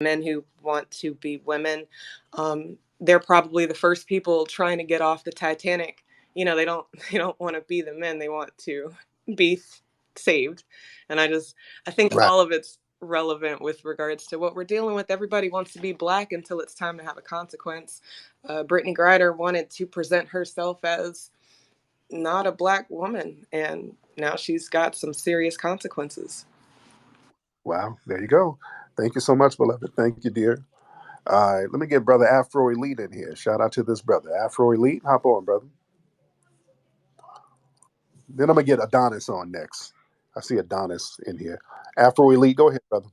men who want to be women. They're probably the first people trying to get off the Titanic. You know, they don't want to be the men. They want to be saved. And I think Right. all of it's relevant with regards to what we're dealing with. Everybody wants to be black until it's time to have a consequence. Brittany Griner wanted to present herself as not a black woman, and now she's got some serious consequences. Wow. There you go. Thank you so much, beloved. Thank you, dear. All right. Let me get brother Afro Elite in here. Shout out to this brother. Afro Elite. Hop on, brother. Then I'm going to get Adonis on next. I see Adonis in here. Afro Elite. Go ahead, brother.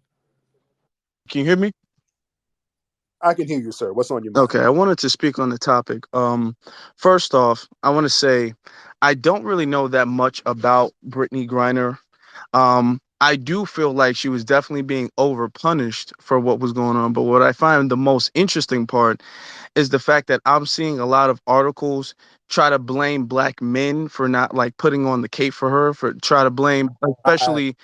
Can you hear me? I can hear you, sir. What's on your mind? Okay, I wanted to speak on the topic. First off, I want to say I don't really know that much about Brittany Griner. I do feel like she was definitely being overpunished for what was going on. But what I find the most interesting part is the fact that I'm seeing a lot of articles try to blame black men for not like putting on the cape for her, for try to blame I, especially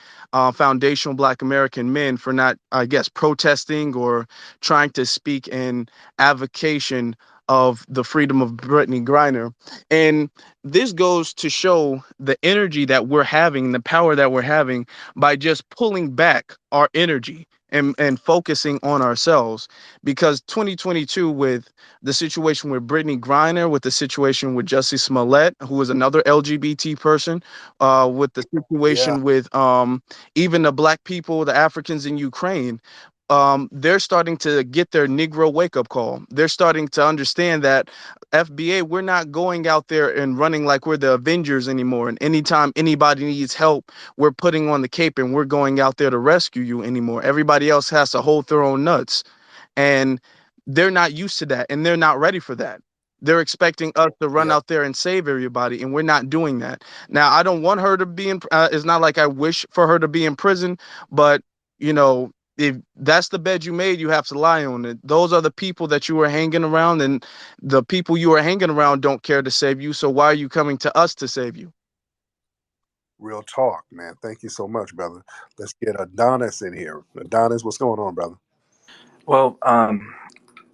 foundational black American men for not, I guess, protesting or trying to speak in avocation of the freedom of Brittany Griner. And this goes to show the energy that we're having, the power that we're having by just pulling back our energy and focusing on ourselves. Because 2022, with the situation with Brittany Griner, with the situation with Jussie Smollett, who is another LGBT person, with the yeah. situation with even the black people, the Africans in Ukraine, they're starting to get their Negro wake up call. They're starting to understand that FBA, we're not going out there and running like we're the Avengers anymore. And anytime anybody needs help, we're putting on the cape and we're going out there to rescue you anymore. Everybody else has to hold their own nuts. And they're not used to that and they're not ready for that. They're expecting us to run Yeah. out there and save everybody, and we're not doing that. Now, I don't want her to be in. It's not like I wish for her to be in prison, but you know, if that's the bed you made, you have to lie on it. Those are the people that you were hanging around, and the people you are hanging around don't care to save you. So why are you coming to us to save you? Real talk, man. Thank you so much, brother. Let's get Adonis in here. Adonis, what's going on, brother? Well,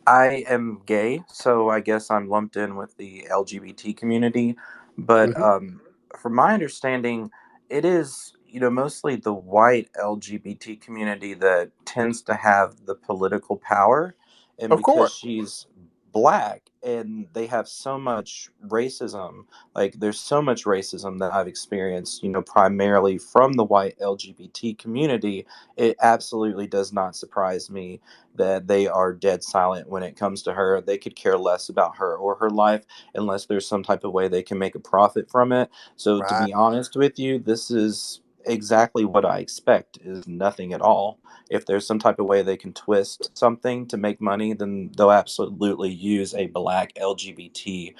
I am gay, so I guess I'm lumped in with the LGBT community. But Hmm. from my understanding, it is, mostly the white LGBT community that tends to have the political power. And Of because course. she's black and they have so much racism, like there's so much racism that I've experienced, primarily from the white LGBT community, it absolutely does not surprise me that they are dead silent when it comes to her. They could care less about her or her life unless there's some type of way they can make a profit from it. So to Right. be honest with you, this is exactly what I expect, is nothing at all. If there's some type of way they can twist something to make money, then they'll absolutely use a black LGBT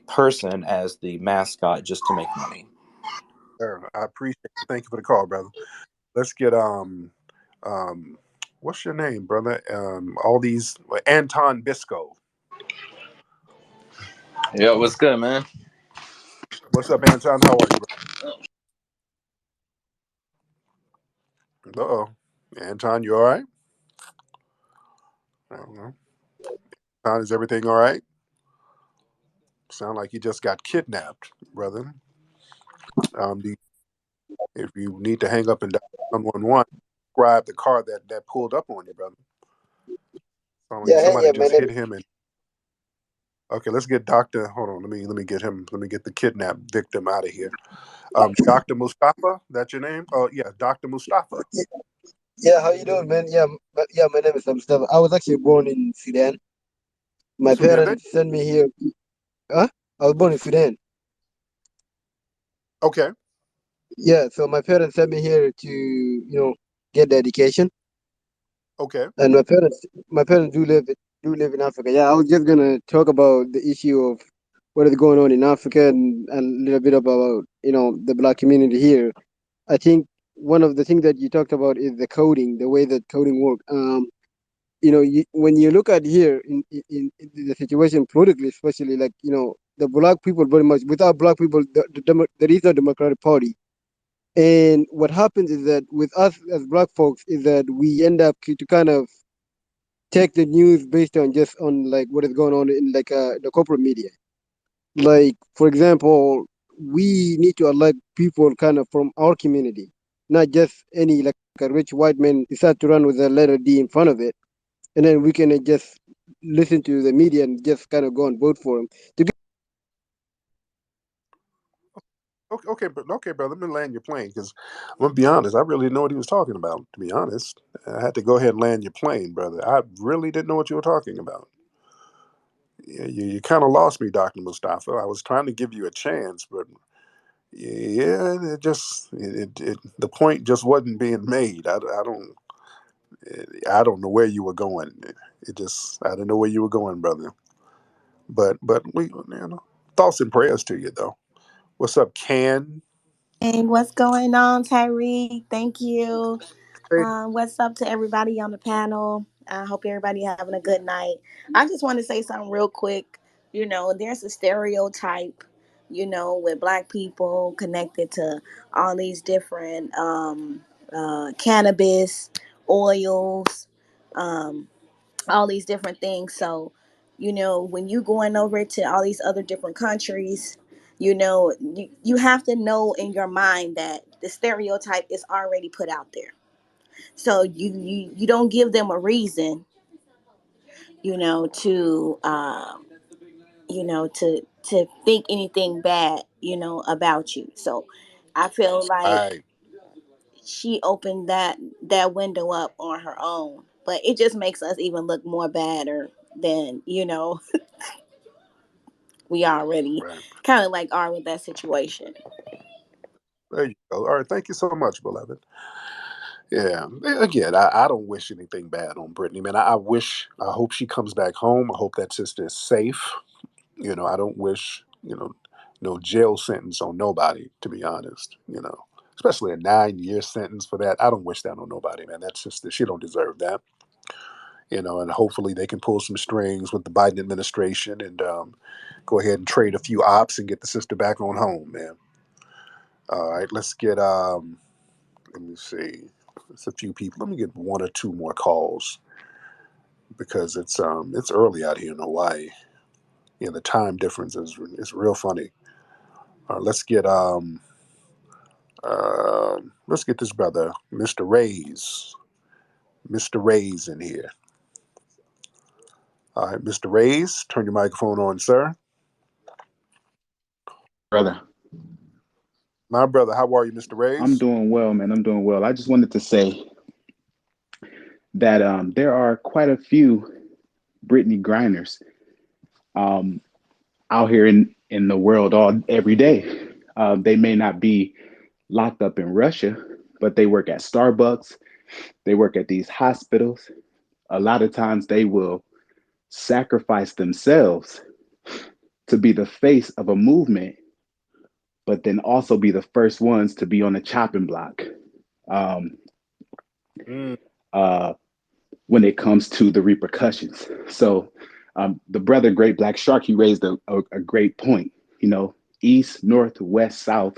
person as the mascot just to make money. Sir, I appreciate it. Thank you for the call, brother. Let's get um what's your name, brother? All these Anton Bisco. Yo, what's good, man? What's up, Anton? How are you, bro? Uh-oh. Anton, you all right? I don't know. Anton, is everything all right? Sound like you just got kidnapped, brother. Do if you need to hang up and dial 111, describe the car that pulled up on you, brother. Sound like Yeah, hey, somebody yeah, my just name hit is, him and okay, let's get Doctor. Hold on, let me get him. Let me get the kidnapped victim out of here. Doctor Mustafa, that's your name? Oh yeah, Doctor Mustafa. yeah, how you doing, man? Yeah, yeah, my name is Mustafa. I was actually born in Sudan. My Sudan. parents sent me here. Huh? I was born in Sudan. Okay, Yeah, so my parents sent me here to, get the education. okay. And my parents do live in Africa. Yeah, I was just gonna talk about the issue of what is going on in Africa and a little bit about, the black community here. I think one of the things that you talked about is the coding, the way that coding works. When you look at here in the situation politically, especially like the black people very much without black people, there is no Democratic Party. And what happens is that with us as black folks is that we end up to kind of take the news based on just on like what is going on in like the corporate media. Like for example, we need to elect people kind of from our community, not just any like a rich white man decide to run with a letter D in front of it, and then we can just listen to the media and just kind of go and vote for him. Okay, brother. Let me land your plane because I'm gonna be honest. I really didn't know what he was talking about. To be honest, I had to go ahead and land your plane, brother. I really didn't know what you were talking about. Yeah, you kind of lost me, Doctor Mustafa. I was trying to give you a chance, but yeah, the point just wasn't being made. I don't know where you were going. I didn't know where you were going, brother. But we thoughts and prayers to you though. What's up, Can? Hey, what's going on, Tyreek? Thank you. Great. What's up to everybody on the panel? I hope everybody having a good night. I just want to say something real quick. There's a stereotype, with black people connected to all these different cannabis, oils, um, all these different things. So, when you going over to all these other different countries, you have to know in your mind that the stereotype is already put out there. So you don't give them a reason, to to think anything bad, about you. So I feel like Right, she opened that window up on her own, but it just makes us even look more badder than we already right. kind of like are with that situation. There you go. All right, thank you so much, beloved. Yeah. Again, I don't wish anything bad on Brittany, man. I hope she comes back home. I hope that sister is safe. I don't wish, no jail sentence on nobody, to be honest, especially a 9-year sentence for that. I don't wish that on nobody, man. That's just, she don't deserve that, and hopefully they can pull some strings with the Biden administration and go ahead and trade a few ops and get the sister back on home, man. All right, let's get, let me see. It's a few people. Let me get one or two more calls because it's early out here in Hawaii. Yeah, the time difference is real funny. Let's get this brother, Mr. Ray's in here. All right, Mr. Ray's, turn your microphone on, sir. Brother, My brother, how are you, Mr. I'm Ray's? doing well, man. I'm doing well. I just wanted to say that there are quite a few Brittany Griners um, out here in the world every day. They may not be locked up in Russia, but they work at Starbucks. They work at these hospitals. A lot of times they will sacrifice themselves to be the face of a movement, but then also be the first ones to be on the chopping block. Um, Mm, uh, when it comes to the repercussions. So the brother Great Black Shark, he raised a great point. East, North, West, South,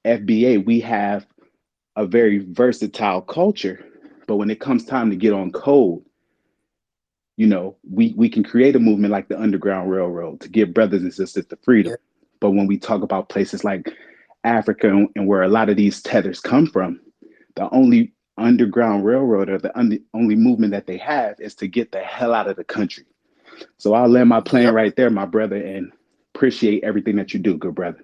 FBA, we have a very versatile culture. But when it comes time to get on code, we can create a movement like the Underground Railroad to give brothers and sisters the freedom. yeah, But when we talk about places like Africa and where a lot of these tethers come from, the only Underground Railroad or the only movement that they have is to get the hell out of the country. So I'll land my plane yep. right there, my brother, and appreciate everything that you do, good brother.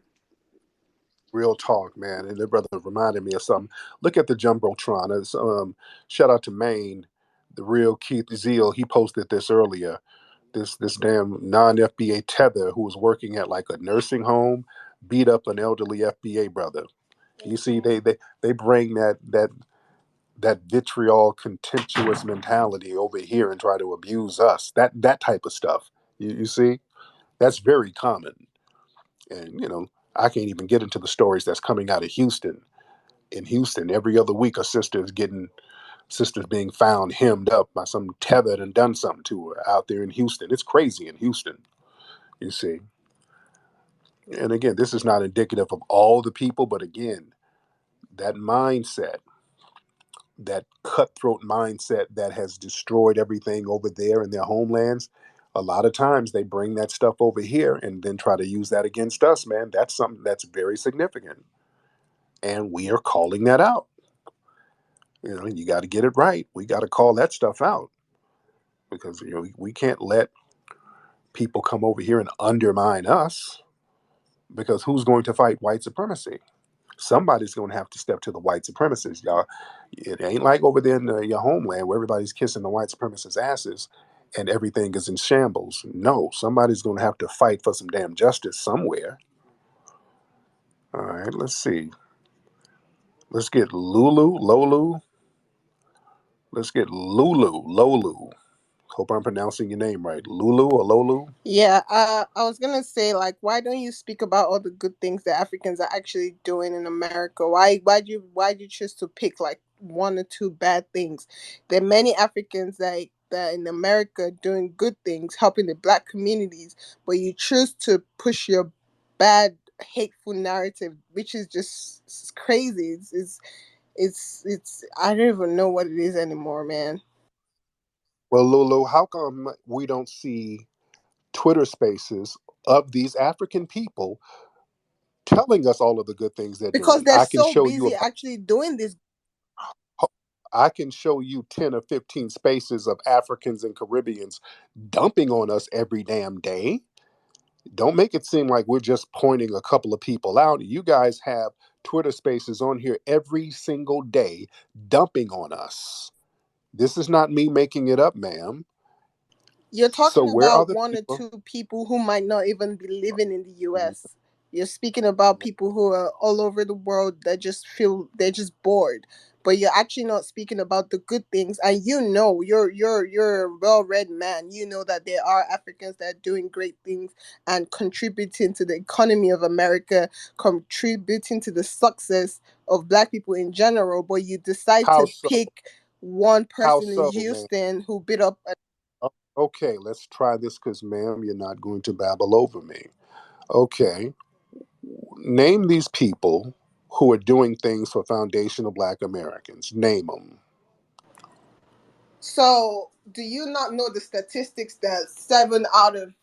Real talk, man. And that brother reminded me of something. Look at the Jumbotron. Shout out to Maine, the real Keith Zeal. He posted this earlier. This damn non-FBA tether who was working at like a nursing home beat up an elderly FBA brother. You see, they bring that vitriol, contemptuous mentality over here and try to abuse us. That type of stuff. You see, that's very common. And I can't even get into the stories that's coming out of Houston. In Houston, every other week, a sister's being found hemmed up by some tethered and done something to her out there in Houston. It's crazy in Houston. You see. And again, this is not indicative of all the people, but again, that mindset that cutthroat mindset that has destroyed everything over there in their homelands. A lot of times they bring that stuff over here and then try to use that against us, man. That's something that's very significant. And we are calling that out. You got to get it right. We got to call that stuff out because we can't let people come over here and undermine us because who's going to fight white supremacy? Somebody's going to have to step to the white supremacists, y'all. It ain't like over there in your homeland where everybody's kissing the white supremacists' asses and everything is in shambles. No, somebody's going to have to fight for some damn justice somewhere. All right, let's see. Let's get Lulu. Let's get Lulu. Hope I'm pronouncing your name right. Lulu or Lolu? Yeah, I was gonna say, like, why don't you speak about all the good things that Africans are actually doing in America? Why'd you choose to pick like one or two bad things? There are many Africans that in America doing good things, helping the black communities, but you choose to push your bad, hateful narrative, which is just it's crazy. It's I don't even know what it is anymore, man. Well, Lulu, how come we don't see Twitter spaces of these African people telling us all of the good things they're Because doing? they're so busy actually doing this. I can show you 10 or 15 spaces of Africans and Caribbeans dumping on us every damn day. Don't make it seem like we're just pointing a couple of people out. You guys have Twitter spaces on here every single day dumping on us. This is not me making it up, ma'am. You're So talking where are about the one or people? two people who might not even be living in the US. You're speaking about people who are all over the world that just feel they're just bored. But you're actually not speaking about the good things. And you're a well-read man. You know that there are Africans that are doing great things and contributing to the economy of America, contributing to the success of black people in general. But you decide How to so? pick one How person in so, man? Houston who bit up. Okay, let's try this because, ma'am, you're not going to babble over me. Okay, name these people who are doing things for foundational Black Americans. Name them. So, do you not know the statistics that 7 out of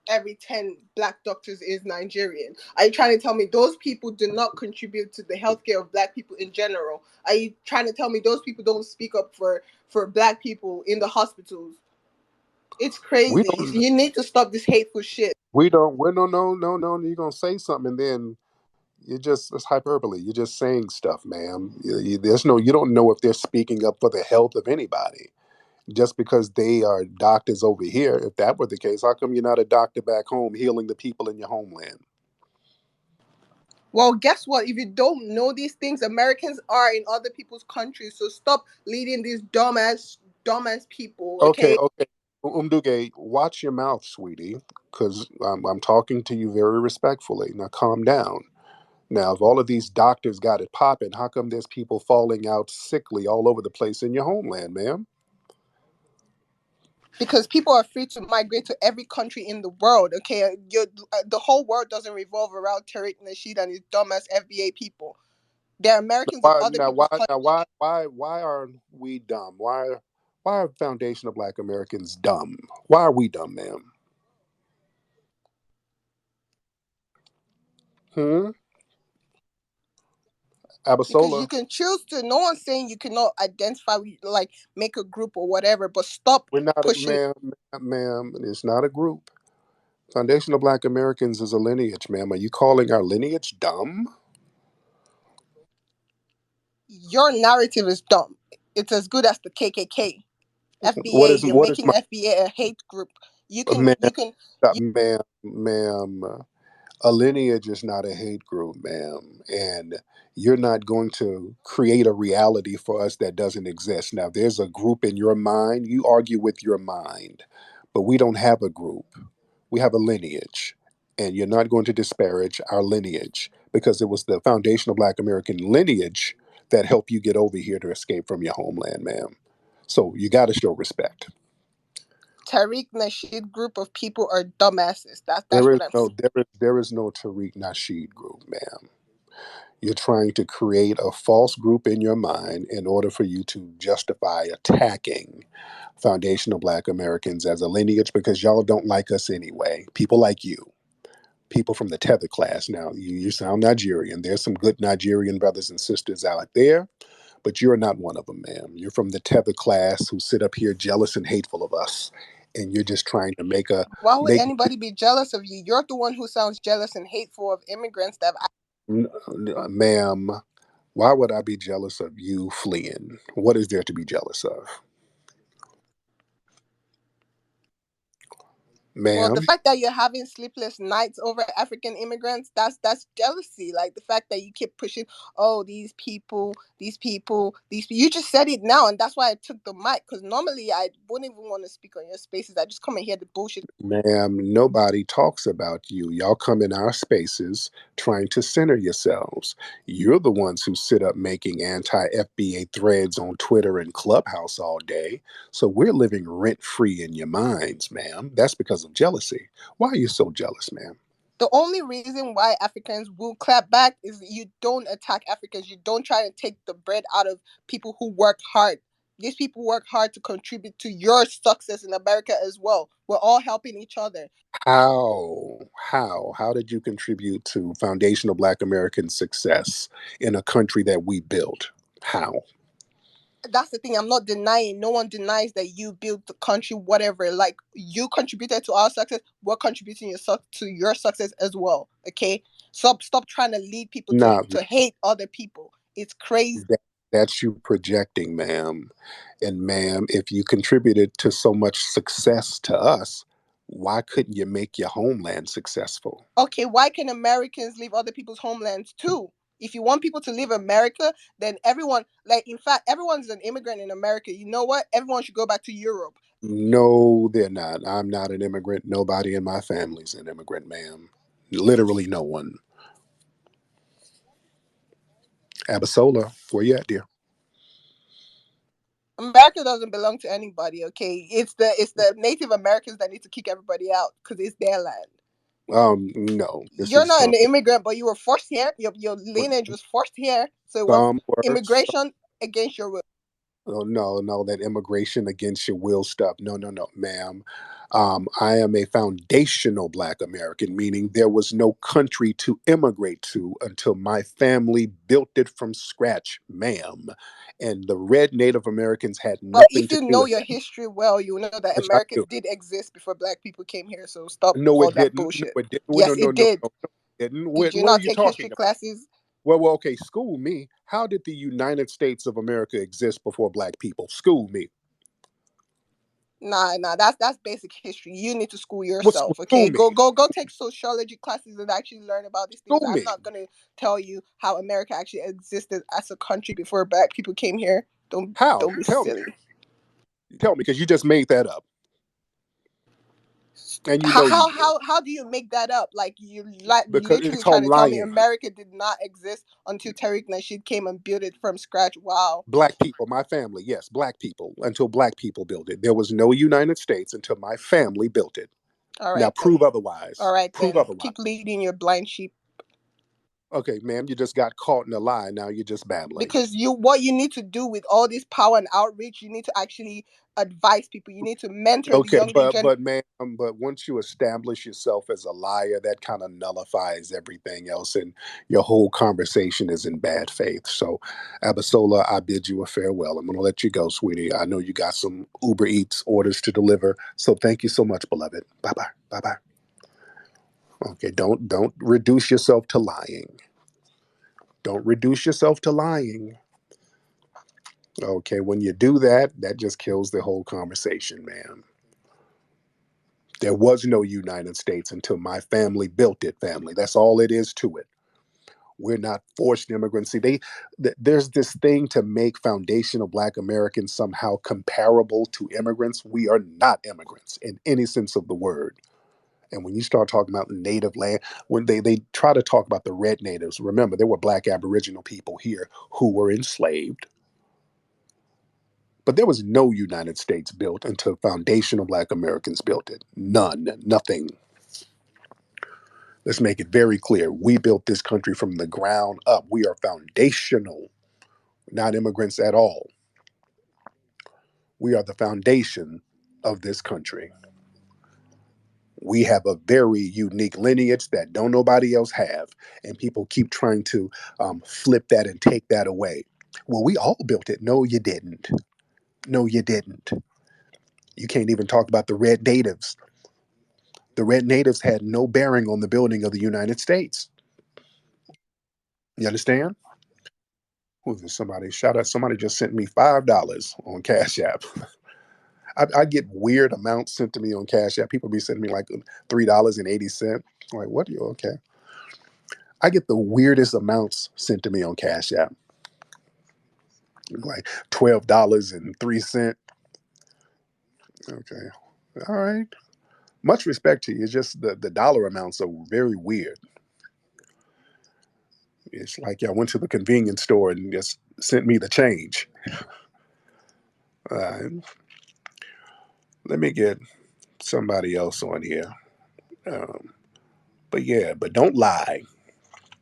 every 10 black doctors is Nigerian? Are you trying to tell me those people do not contribute to the healthcare of black people in general? Are you trying to tell me those people don't speak up for black people in the hospitals? It's We crazy. don't. You need to stop this hateful shit. We don't. Well, no. You're gonna say something, and then it's hyperbole. You're just saying stuff, ma'am. There's no. You don't know if they're speaking up for the health of anybody. Just because they are doctors over here, if that were the case, how come you're not a doctor back home healing the people in your homeland? Well, guess what? If you don't know these things, Americans are in other people's countries. So stop leading these dumbass people, Okay, okay? okay. Umduge, watch your mouth, sweetie, because I'm talking to you very respectfully. Now, calm down. Now, if all of these doctors got it popping, how come there's people falling out sickly all over the place in your homeland, ma'am? Because people are free to migrate to every country in the world. Okay, the whole world doesn't revolve around Tariq Nasheed and his dumbass FBA people. There are Americans in Why other now? people's Why countries. now? Why are we dumb? Why are foundational Black Americans dumb? Why are we dumb, ma'am? Hmm. Because you Abasola, can choose to. No one's saying you cannot identify with, like, make a group or whatever, but stop we're not a pushing. ma'am. It's not a group. Foundational Black Americans is a lineage, ma'am. Are you calling our lineage dumb? Your narrative is dumb. It's as good as the KKK, What FBA. is You're what is making my FBA a hate group. You can ma'am? you can you, Ma'am. A lineage is not a hate group, ma'am, and you're not going to create a reality for us that doesn't exist. Now, there's a group in your mind. You argue with your mind, but we don't have a group. We have a lineage, and you're not going to disparage our lineage because it was the foundational Black American lineage that helped you get over here to escape from your homeland, ma'am. So you got to show respect. Tariq Nasheed group of people are dumbasses. That's There what is I'm no saying. there is no Tariq Nasheed group, ma'am. You're trying to create a false group in your mind in order for you to justify attacking foundational Black Americans as a lineage because y'all don't like us anyway. People like you, people from the Tether class. Now, you sound Nigerian. There's some good Nigerian brothers and sisters out there, but you're not one of them, ma'am. You're from the Tether class who sit up here jealous and hateful of us. And you're just trying to Why would make anybody be jealous of you? You're the one who sounds jealous and hateful of immigrants that ma'am, why would I be jealous of you fleeing? What is there to be jealous of? well, the Ma'am, fact that you're having sleepless nights over African immigrants, that's jealousy. Like the fact that you keep pushing, oh, these people. You just said it now, and that's why I took the mic. Because normally I wouldn't even want to speak on your spaces. I just come and hear the bullshit. ma'am, nobody talks about you. Y'all come in our spaces trying to center yourselves. You're the ones who sit up making anti-FBA threads on Twitter and Clubhouse all day. So we're living rent-free in your minds, ma'am. That's because of jealousy. Why are you so jealous, ma'am? The only reason why Africans will clap back is you don't attack Africans. You don't try to take the bread out of people who work hard. These people work hard to contribute to your success in America as well. We're all helping each other. How did you contribute to foundational Black American success in a country that we built? How? That's the thing. I'm not denying. No one denies that you built the country, whatever. Like you contributed to our success. We're contributing to your success as well. Okay. Stop trying to lead people Not to hate other people. It's crazy. that, that's you projecting, ma'am. And ma'am, if you contributed to so much success to us, why couldn't you make your homeland successful? Okay, why can Americans leave other people's homelands too? If you want people to leave America, then everyone, like, in fact, everyone's an immigrant in America. You know what? Everyone should go back to Europe. No, they're not. I'm not an immigrant. Nobody in my family's an immigrant, ma'am. Literally no one. Abasola, where you at, dear? America doesn't belong to anybody. Okay, it's the Native Americans that need to kick everybody out because it's their land. No. This You're is not an immigrant, but you were forced here. Your lineage was forced here, so it was some words. immigration against your will. Oh, no, that immigration against your will stuff. No, ma'am. I am a foundational Black American, meaning there was no country to immigrate to until my family built it from scratch, ma'am. And the red Native Americans had But nothing if to you do know with your it. history well, you know that Yes, I America do. did exist before Black people came here. So stop No, all it that didn't. No, bullshit. it didn't. Yes, No, it did. no, it didn't. Did you What are not you take history talking about? classes? Well, okay, school me. How did the United States of America exist before Black people? School me. Nah, that's basic history. You need to school What's yourself, school okay? me? Go take sociology classes and actually learn about these things. School I'm me. not gonna tell you how America actually existed as a country before Black people came here. How? Don't be Tell me. silly. Tell me, because you just made that up, and you How know you how did, how how do you make that up? Like you because literally it's trying called to tell me lying. America did not exist until Tariq Nasheed came and built it from scratch. Wow. Black people, my family, yes, Black people, until Black people built it. There was no United States until my family built it. All Now right then. prove All otherwise. right Prove then. otherwise. Keep leading your blind sheep. Okay, ma'am, you just got caught in a lie. Now you're just babbling. Because what you need to do with all this power and outreach, you need to actually advise people. You need to mentor the Okay, younger generation. but ma'am, but once you establish yourself as a liar, that kind of nullifies everything else, and your whole conversation is in bad faith. So, Abasola, I bid you a farewell. I'm going to let you go, sweetie. I know you got some Uber Eats orders to deliver, so thank you so much, beloved. Bye bye. Bye bye. Okay, don't reduce yourself to lying. Don't reduce yourself to lying. Okay, when you do that, that just kills the whole conversation, man. There was no United States until my family built it, family. That's all it is to it. We're not forced immigrants. See, there's this thing to make foundational Black Americans somehow comparable to immigrants. We are not immigrants in any sense of the word. And when you start talking about native land, when they try to talk about the red natives, remember there were Black Aboriginal people here who were enslaved. But there was no United States built until foundational Black Americans built it. None, nothing. Let's make it very clear. We built this country from the ground up. We are foundational, not immigrants at all. We are the foundation of this country. We have a very unique lineage that don't nobody else have, and people keep trying to flip that and take that away. Well, we all built it. No, you didn't. No, you didn't. You can't even talk about the red natives. The red natives had no bearing on the building of the United States. You understand? Who's this? Somebody shout out. Somebody just sent me $5 on Cash App. I get weird amounts sent to me on Cash App. People be sending me like $3.80. I'm like, what? Okay. I get the weirdest amounts sent to me on Cash App, like $12.03. Okay, all right. Much respect to you. It's just the dollar amounts are very weird. It's like y'all went to the convenience store and just sent me the change. Uh, Let me get somebody else on here. Um, but yeah, but don't lie.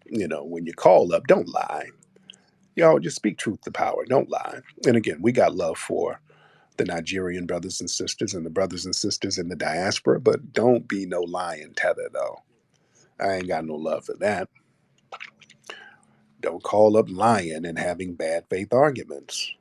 When you call up, don't lie. Y'all just speak truth to power. Don't lie. And again, we got love for the Nigerian brothers and sisters and the brothers and sisters in the diaspora, but don't be no lying tether, though. I ain't got no love for that. Don't call up lying and having bad faith arguments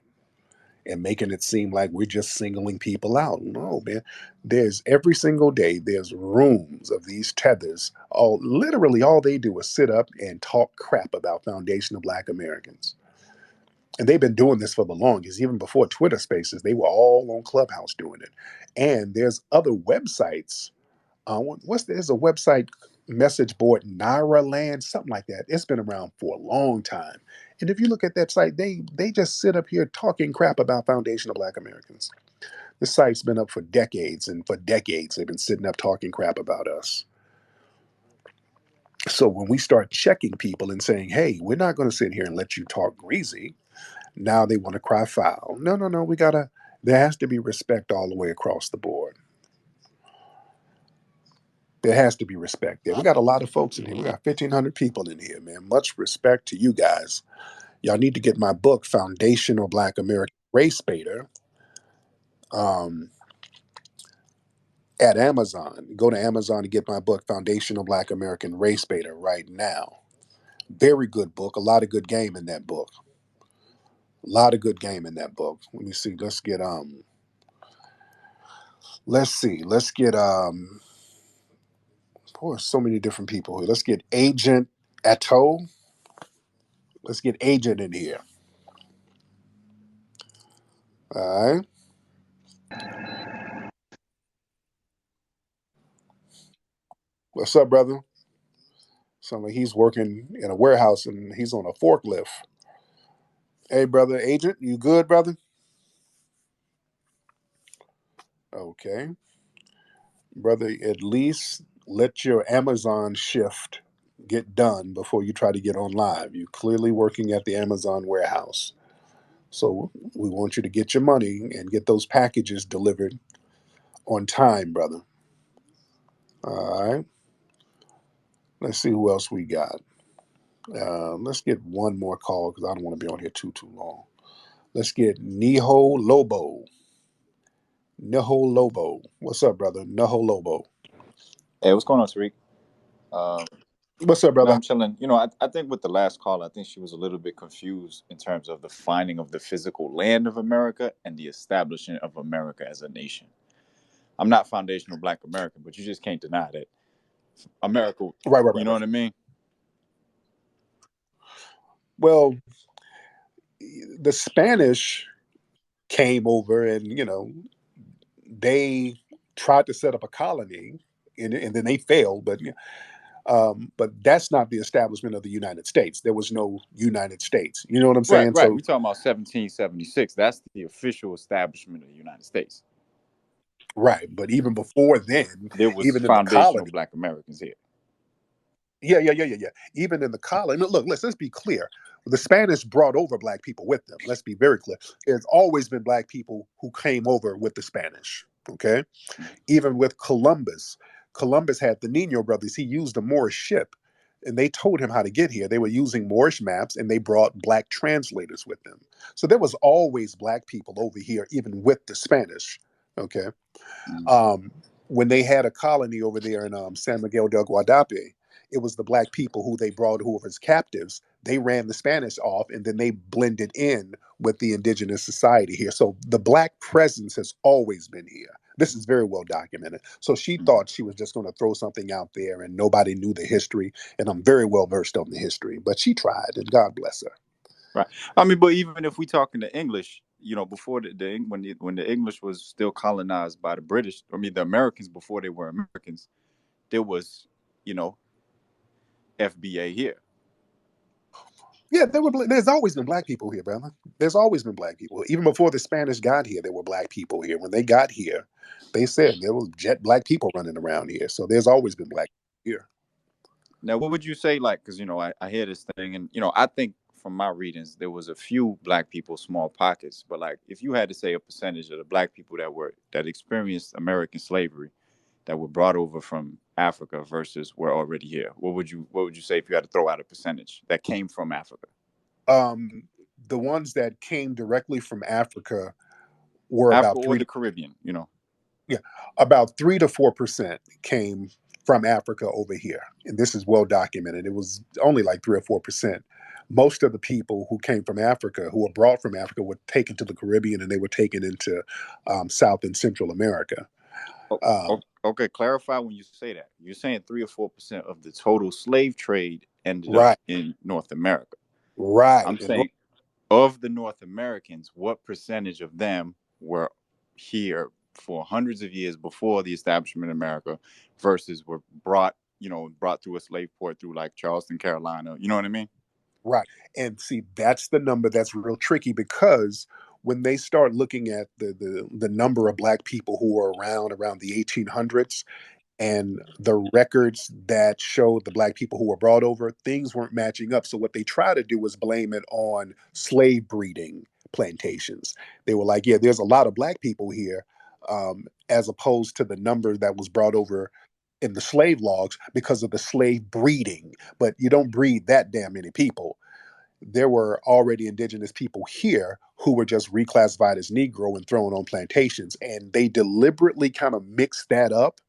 and making it seem like we're just singling people out. No, man. There's every single day, there's rooms of these tethers. Literally all they do is sit up and talk crap about foundational Black Americans. And they've been doing this for the longest. Even before Twitter Spaces, they were all on Clubhouse doing it. And there's other websites. There's a website message board, Naira Land, something like that. It's been around for a long time. And if you look at that site, they just sit up here talking crap about foundational Black Americans. The site's been up for decades, and for decades they've been sitting up talking crap about us. So when we start checking people and saying, hey, we're not going to sit here and let you talk greasy, now they want to cry foul. No, no, no. There has to be respect all the way across the board. There has to be respect there. We got a lot of folks in here. We got 1,500 people in here, man. Much respect to you guys. Y'all need to get my book, Foundational Black American Race Baiter, at Amazon. Go to Amazon to get my book, Foundational Black American Race Baiter, right now. Very good book. A lot of good game in that book. A lot of good game in that book. Let me see. Let's get oh, so many different people here. Let's get Agent Atto. Let's get Agent in here. All right. What's up, brother? Sounds like he's working in a warehouse and he's on a forklift. Hey, brother, Agent, you good, brother? Okay. Brother, at least let your Amazon shift get done before you try to get on live. You're clearly working at the Amazon warehouse. So we want you to get your money and get those packages delivered on time, brother. All right. Let's see who else we got. Let's get one more call because I don't want to be on here too long. Let's get Neho Lobo. Neho Lobo. What's up, brother? Neho Lobo. Hey, what's going on, Tariq? Um, What's up, brother? I'm chilling. I think with the last call, I think she was a little bit confused in terms of the finding of the physical land of America and the establishment of America as a nation. I'm not foundational Black American, but you just can't deny that America. Right. You know what I mean? Well, the Spanish came over and, they tried to set up a colony and then they failed. But that's not the establishment of the United States. There was no United States. You know what I'm saying? Right. So, We're talking about 1776. That's the official establishment of the United States. right. But even before then, There was even in the foundational colony, Black Americans here. yeah. Even in the colony, look, let's be clear. The Spanish brought over Black people with them. Let's be very clear. There's always been Black people who came over with the Spanish. Okay, even with Columbus, Columbus had the Nino brothers. He used a Moorish ship, and they told him how to get here. They were using Moorish maps, and they brought black translators with them. So there was always black people over here, even with the Spanish. Okay. Mhm. Um, when they had a colony over there in San Miguel del Guadape, it was the black people who they brought who were as captives. They ran the Spanish off, and then they blended in with the indigenous society here. So the black presence has always been here. This is very well documented. So she Mhm. thought she was just going to throw something out there, and nobody knew the history. And I'm very well versed on the history, but she tried, and God bless her. Right. I mean, but even if we talking the English, before when the English was still colonized by the British, I mean the Americans before they were Americans, there was, you know, FBA here. Yeah, there's always been black people here, brother. There's always been black people. Even before the Spanish got here, there were black people here. When they got here, they said there was jet black people running around here. So there's always been black people here. Now, what would you say, like, because I hear this thing, and I think from my readings there was a few black people, small pockets, but like if you had to say a percentage of the black people that experienced American slavery, that were brought over from Africa versus were already here, what would you say if you had to throw out a percentage that came from Africa? Um, the ones that came directly from Africa were Africa about or three the to Caribbean, yeah, about 3 to 4% came from Africa over here, and this is well documented. It was only like 3 or 4%. Most of the people who came from Africa, who were brought from Africa, were taken to the Caribbean, and they were taken into South and Central America. Okay, clarify when you say that. You're saying 3 or 4% of the total slave trade ended up Right, in North America. right, I'm saying of the North Americans, what percentage of them were here for hundreds of years before the establishment of America versus were brought through a slave port through like Charleston, Carolina. You know what I mean? right. And see, that's the number that's real tricky because when they start looking at the number of black people who were around the 1800s, and the records that showed the black people who were brought over, things weren't matching up. So what they try to do was blame it on slave breeding plantations. They were like, yeah, there's a lot of black people here, as opposed to the number that was brought over in the slave logs because of the slave breeding. But you don't breed that damn many people. There were already indigenous people here who were just reclassified as Negro and thrown on plantations. And they deliberately kind of mixed that up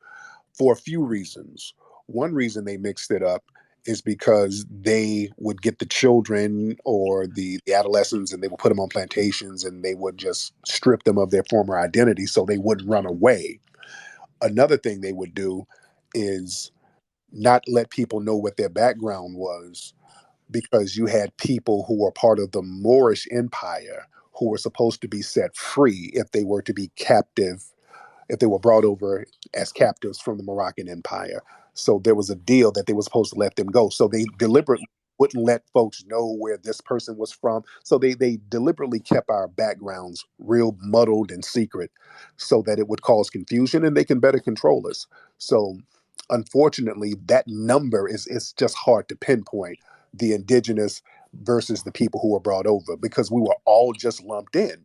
for a few reasons. One reason they mixed it up is because they would get the children or the adolescents and they would put them on plantations and they would just strip them of their former identity so they wouldn't run away. Another thing they would do is not let people know what their background was because you had people who were part of the Moorish Empire who were supposed to be set free if they were to be captive, if they were brought over as captives from the Moroccan Empire. So there was a deal that they were supposed to let them go. So they deliberately wouldn't let folks know where this person was from. So they deliberately kept our backgrounds real muddled and secret so that it would cause confusion and they can better control us. So unfortunately, that number is just hard to pinpoint the indigenous versus the people who were brought over because we were all just lumped in,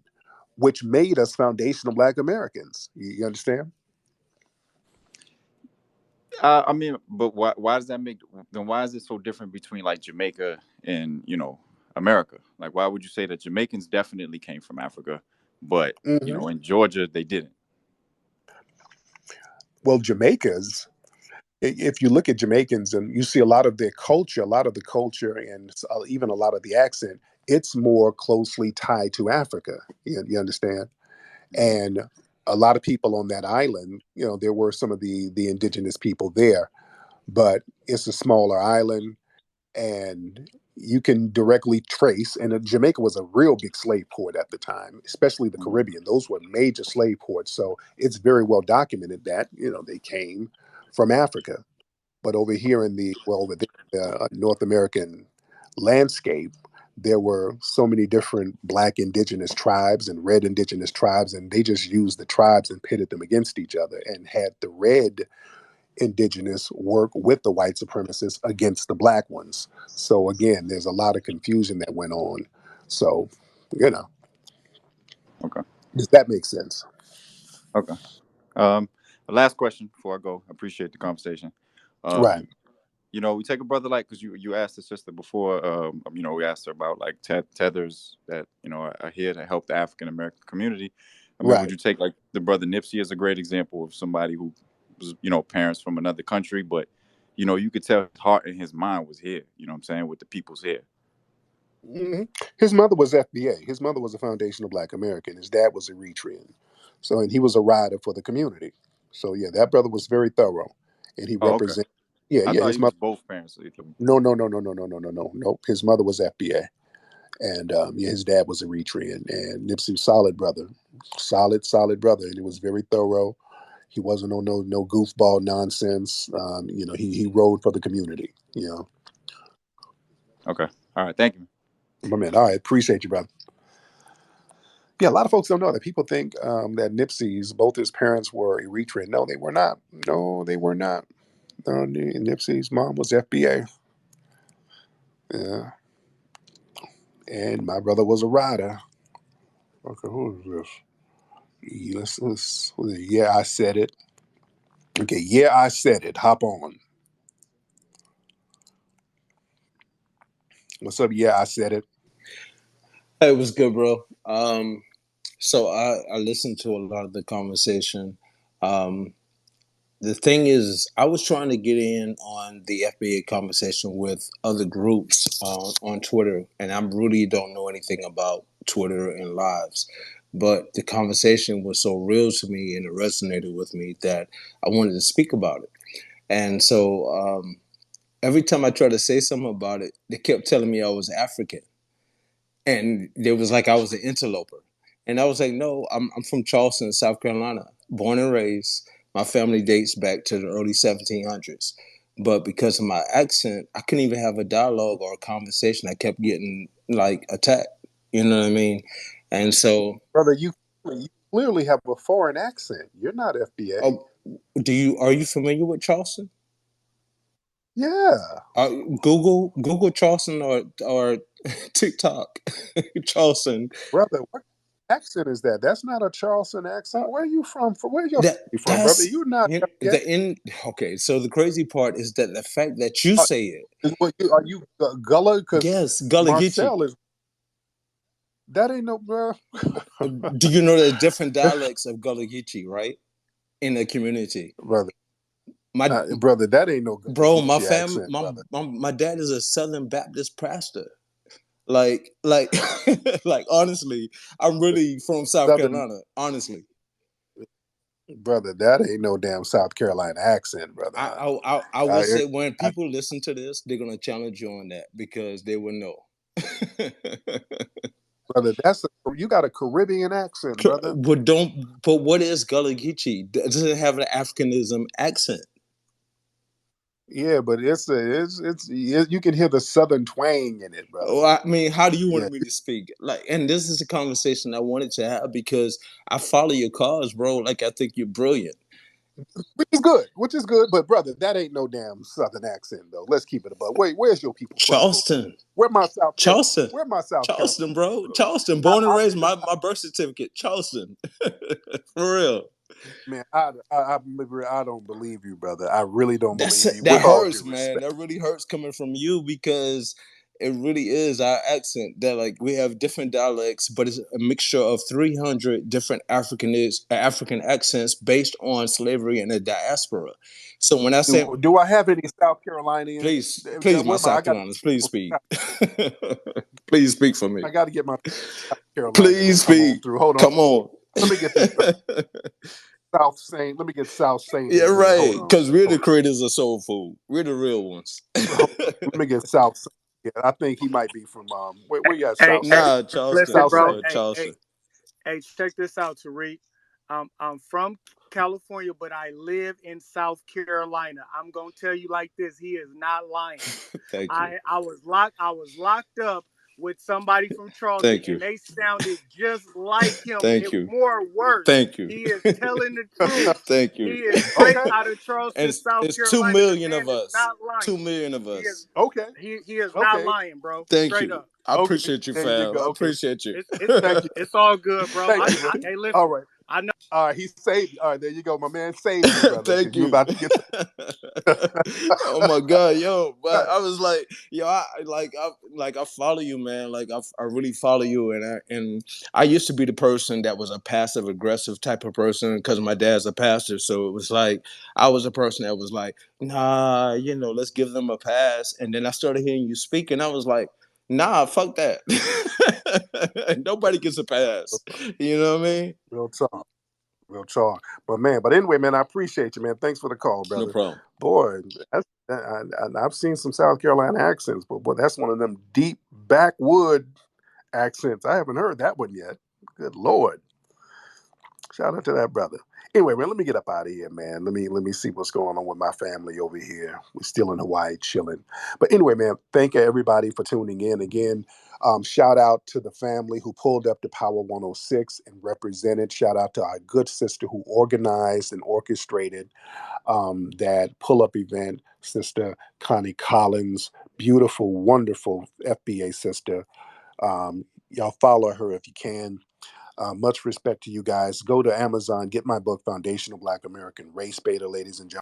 which made us foundational Black Americans. You understand? I mean, but why does that make then why is it so different between like Jamaica and America? Like, why would you say that Jamaicans definitely came from Africa, but Hmm. in Georgia they didn't? Well, Jamaicans, if you look at Jamaicans and you see a lot of their culture, a lot of the culture and even a lot of the accent, it's more closely tied to Africa. You understand? Mhm. And a lot of people on that island, there were some of the indigenous people there, but it's a smaller island and you can directly trace. And Jamaica was a real big slave port at the time, especially the Mhm. Caribbean. Those were major slave ports. So it's very well documented that they came from Africa. But over here in within the North American landscape, there were so many different Black indigenous tribes and red indigenous tribes, and they just used the tribes and pitted them against each other and had the red indigenous work with the white supremacists against the Black ones. So again, there's a lot of confusion that went on. So, you know, Okay. does that make sense? Okay. Um, Last question before I go. I appreciate the conversation. Right, Um, we take a brother like, because you asked the sister before. We asked her about like tethers that are here to help the African American community. I mean, would right. you take like the brother Nipsey as a great example of somebody who was parents from another country, but you could tell his heart and his mind was here. You know what I'm saying, with the people's here. hmm His mother was FBA. His mother was a foundational Black American. His dad was Eritrean. So, and he was a rider for the community. So, yeah, that brother was very thorough, and he Oh, okay. represented. Yeah, I yeah. thought His he mother. was both parents. Ethiopian. No, no, no, no, no, no, no, no, no, no. His mother was FBA, and yeah, his dad was Eritrean. And Nipsey was solid brother, solid brother, and he was very thorough. He wasn't on no goofball nonsense. He rode for the community. Okay. All right. Thank you. My man. All right, appreciate you, brother. Yeah, a lot of folks don't know that. People think that both his parents were Eritrean. No, they were not. No, they were not. No, Nipsey's mom was FBA. Yeah, and my brother was a rider. Okay, who is this? Yeah, I said it. Okay, yeah, I said it. Hop on. What's up? Yeah, I said it. Hey, it was good, bro. So I listened to a lot of the conversation. Um, the thing is, I was trying to get in on the FBA conversation with other groups on Twitter, and I really don't know anything about Twitter and lives. But the conversation was so real to me and it resonated with me that I wanted to speak about it. And so every time I tried to say something about it, they kept telling me I was African. And it was like I was an interloper. And I was like, no, I'm from Charleston, South Carolina, born and raised. My family dates back to the early 1700s. But because of my accent, I couldn't even have a dialogue or a conversation. I kept getting like attacked. You know what I mean? And so, Brother, you clearly have a foreign accent. You're not FBA. oh, are you familiar with Charleston? Yeah, Uh, Google Charleston or TikTok Charleston. brother, what accent is that? That's not a Charleston accent. Where are you from? Where's your That family from, brother? that's You're not FBA. the in Okay, so the crazy part is that the fact that you say it. Are you Gullah? Because Yes, Gullah Geechee. Marcel is. That ain't no, bro. Do you know the different dialects of Gullah Geechee, right? In the community. Brother, My brother, that ain't no Gullah bro, my Geechee fam accent, brother. my dad is a Southern Baptist pastor. Like like honestly, I'm really from South Southern, Carolina, honestly. brother, that ain't no damn South Carolina accent, brother. I would say when people listen to this, they're gonna challenge you on that because they will know. Brother, you got a Caribbean accent, brother. But what is Gullah Geechee? Does it have an Africanism accent? Yeah, but you can hear the Southern twang in it, brother. Oh, I mean, how do you Yeah, want me to speak? Like, and this is a conversation I wanted to have because I follow your cause, bro. Like, I think you're brilliant. which is good. But brother, that ain't no damn Southern accent though. Let's keep it above. Wait, where's your people from? Charleston, Where my Charleston, Where my South Carolina? Charleston, bro. Charleston, born and raised. My birth certificate, Charleston, for real. Man, I don't believe you, brother. I really don't believe you. That With all due hurts, man. respect, That really hurts coming from you because it really is our accent that like we have different dialects, but it's a mixture of 300 different African accents based on slavery and the diaspora. So when I say, do I have any South Carolinians? please, my South Carolinians, please speak. Please speak for me. I got to get my South Carolinians. Please speak. Through. Hold on. Come on. Let me get this South Saint. Let me get South Saint. Yeah, right. Because we're the creators of soul food. We're the real ones. Let me get South Saint. Yeah, I think he might be from where you at, South Saint? Nah, Charleston. Listen, bro. Charleston. Hey, check this out, Tariq. I'm from California, but I live in South Carolina. I'm gonna tell you like this: he is not lying. Thank you. I was locked up with somebody from Charleston, Thank you. and they sounded just like him. Thank and you. More worse. Thank you. He is telling the truth. Thank you. He is straight out of Charleston, South it's Carolina. 2 million The man of us. is not lying. 2 million of us. He is not lying, bro. Thank straight you. up. I appreciate you, fam. I appreciate you. It's all good, bro. Hey, listen. All right. I know. All right, he saved you. All right, there you go. My man saved you, brother, because Thank you you. about to get Oh my God, yo! But I was like, yo, I follow you, man. Like I really follow you, and I used to be the person that was a passive aggressive type of person because my dad's a pastor. So it was like I was a person that was like, nah, let's give them a pass. And then I started hearing you speak, and I was like, nah, fuck that. Nobody gets a pass. You know what I mean? real talk. Real talk. But anyway, man, I appreciate you, man. Thanks for the call, No brother. problem. Boy, I've seen some South Carolina accents, but boy, that's one of them deep backwood accents. I haven't heard that one yet. Good Lord. Shout out to that brother. Anyway, man, let me get up out of here, man. Let me see what's going on with my family over here. We're still in Hawaii chilling. But anyway, man, thank you everybody for tuning in again. Shout out to the family who pulled up to Power 106 and represented. Shout out to our good sister who organized and orchestrated that pull-up event, Sister Connie Collins. Beautiful, wonderful FBA sister. Y'all follow her if you can. Much respect to you guys. Go to Amazon, get my book, Foundational Black American Race Beta, ladies and gentlemen.